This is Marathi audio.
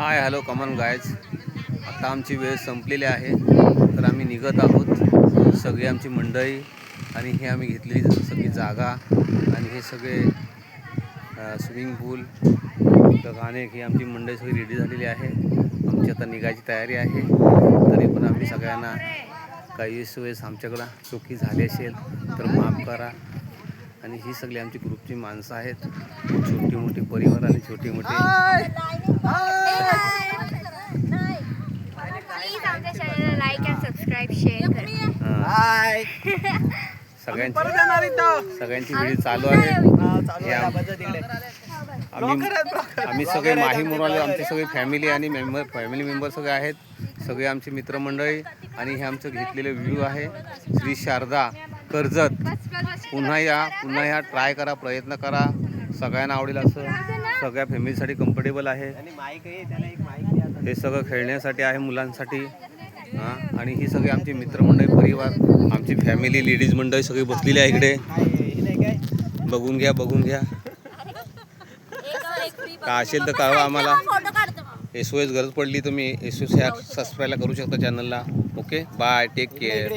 हाय हॅलो कमन गायज, आता आमची वेळ संपलेली आहे तर आम्ही निघत आहोत. सगळी आमची मंडळी आणि हे आम्ही घेतलेली सगळी जागा आणि हे सगळे स्विमिंग पूल तर गाणे ही आमची मंडळी सगळी रेडी झालेली आहे. आमची आता निघायची तयारी आहे. तरी पण आम्ही सगळ्यांना काही वेळेस आमच्याकडं चुकी झाली असेल तर माफ करा. आणि ही सगळी आमची ग्रुपची माणसं आहेत, छोटी मोठी परिवार आणि छोटी मोठी सगळ्यांची व्हिडिओ चालू आहे. आम्ही सगळे माही मुराले आमचे सगळे फॅमिली आणि फॅमिली मेंबर सगळे आहेत. सगळे आमचे मित्रमंडळी आणि हे आमचं घेतलेले व्ह्यू आहे श्री शारदा कर्जत. पुन्हा या ट्राय करा, प्रयत्न करा, सगळ्यांना आवडेल असं. सगळ्या फॅमिलीसाठी कम्फर्टेबल आहे. हे सगळं खेळण्यासाठी आहे मुलांसाठी. आणि ही सगळी आमची मित्रमंडळी परिवार आमची फॅमिली लेडीज मंडळी सगळी बसलेली आहे इकडे. बघून घ्या का असेल तर कळवा आम्हाला. SOS गरज पडली तर मी SOS सबस्क्राईब करू शकता चॅनलला. Okay bye, take care.